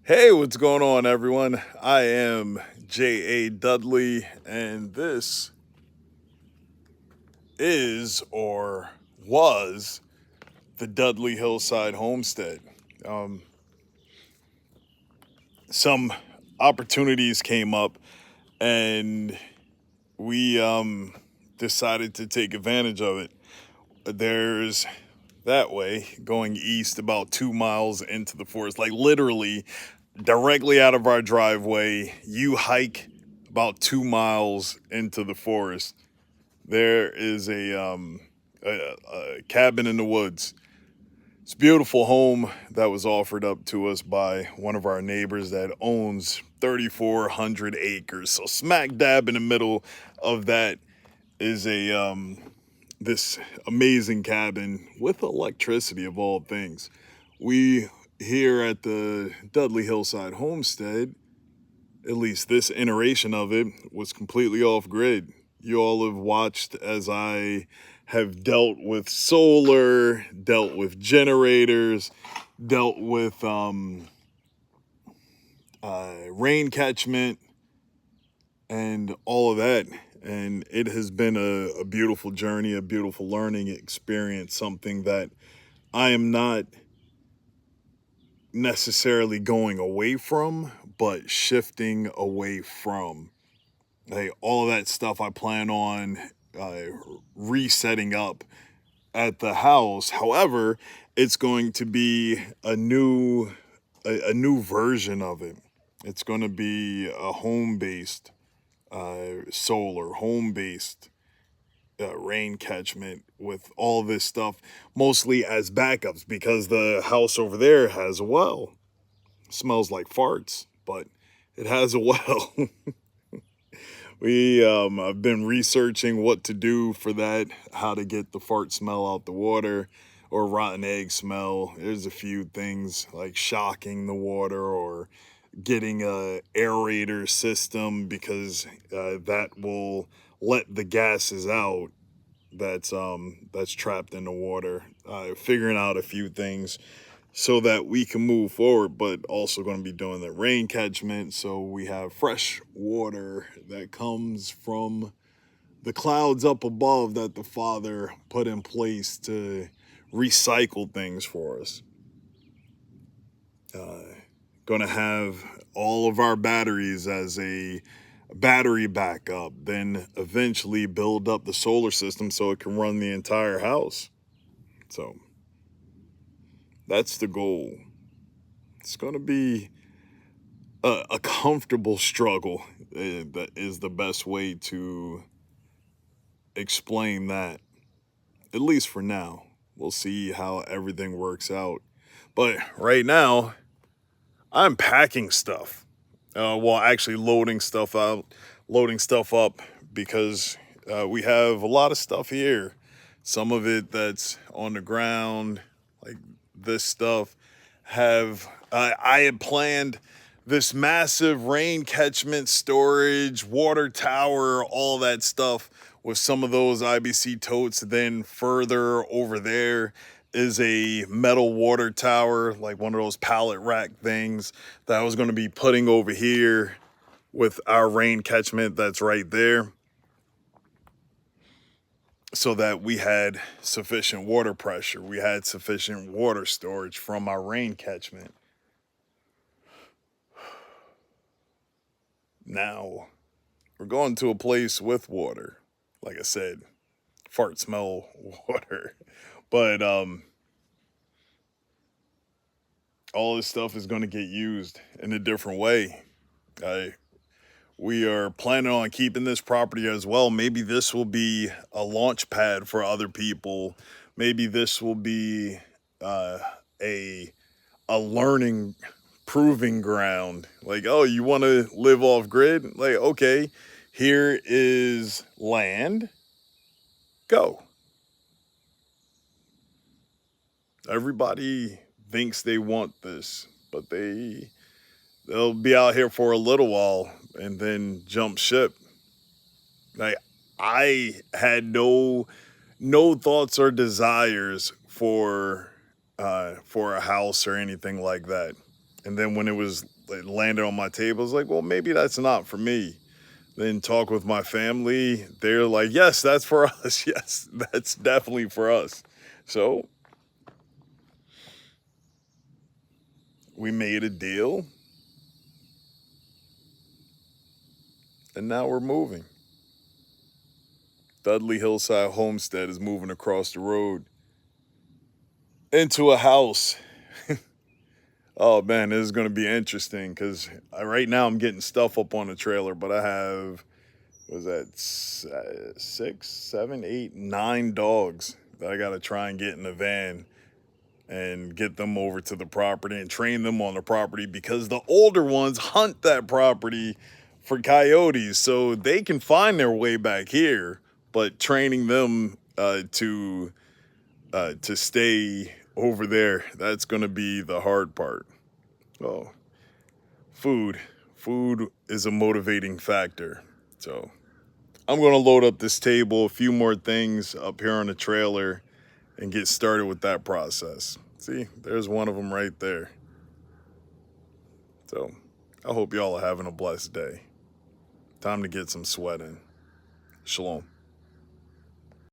Hey, what's going on, everyone? I am J.A. Dudley, and this is or was the Dudley Hillside Homestead. Um, some opportunities came up, and we decided to take advantage of it. There's that way going east about 2 miles into the forest, like literally directly out of our driveway. You hike about 2 miles into the forest. There is a cabin in the woods. It's a beautiful home that was offered up to us by one of our neighbors that owns 3,400 acres. So smack dab in the middle of that is a this amazing cabin with electricity of all things. We here at the Dudley Hillside Homestead, at least this iteration of it, was completely off grid. You all have watched as I have dealt with solar, dealt with generators, dealt with rain catchment, and all of that. And it has been a beautiful journey, a beautiful learning experience, something that I am not necessarily going away from, but shifting away from. Like all of that stuff I plan on uh, resetting up at the house. However, it's going to be a new version of it. It's going to be a home based solar, home based rain catchment with all this stuff, mostly as backups because the house over there has a well. Smells like farts, but it has a well. I've been researching what to do for that, how to get the fart smell out the water or rotten egg smell. There's a few things like shocking the water or getting a aerator system because that will let the gases out that's trapped in the water. Figuring out a few things so that we can move forward, but also going to be doing the rain catchment so we have fresh water that comes from the clouds up above that the Father put in place to recycle things for us. Going to have all of our batteries as a battery backup, then eventually build up the solar system so it can run the entire house. So that's the goal. It's going to be a comfortable struggle. That is the best way to explain that, at least for now. We'll see how everything works out. But right now, I'm packing stuff. Well, actually, loading stuff up because we have a lot of stuff here. Some of it that's on the ground, like this stuff, I had planned this massive rain catchment storage, water tower, all that stuff with some of those IBC totes. Then further over there is a metal water tower, like one of those pallet rack things that I was going to be putting over here with our rain catchment that's right there so that we had sufficient water pressure. We had sufficient water storage from our rain catchment. Now we're going to a place with water. Like I said, fart smell water. But all this stuff is going to get used in a different way. I We are planning on keeping this property as well. Maybe this will be a launch pad for other people. Maybe this will be uh, a a learning proving ground. Like, oh, you want to live off grid? Like, okay, here is land. Go. Everybody thinks they want this, but they'll be out here for a little while and then jump ship. Like I had no thoughts or desires for a house or anything like that. And then when it was it landed on my table. I was like, well, maybe that's not for me. Then talk with my family. They're like, yes, that's for us. Yes, that's definitely for us. So we made a deal, and now we're moving. Dudley Hillside Homestead is moving across the road into a house. Oh man, this is going to be interesting because right now I'm getting stuff up on the trailer, but I have, was that 6, 7, 8, 9 dogs that I got to try and get in the van and get them over to the property and train them on the property because the older ones hunt that property for coyotes, so they can find their way back here. But training them to stay over there, that's going to be the hard part. Oh, food. Food is a motivating factor. So I'm going to load up this table, a few more things up here on the trailer, and get started with that process. See, there's one of them right there. So I hope y'all are having a blessed day. Time to get some sweat in. Shalom.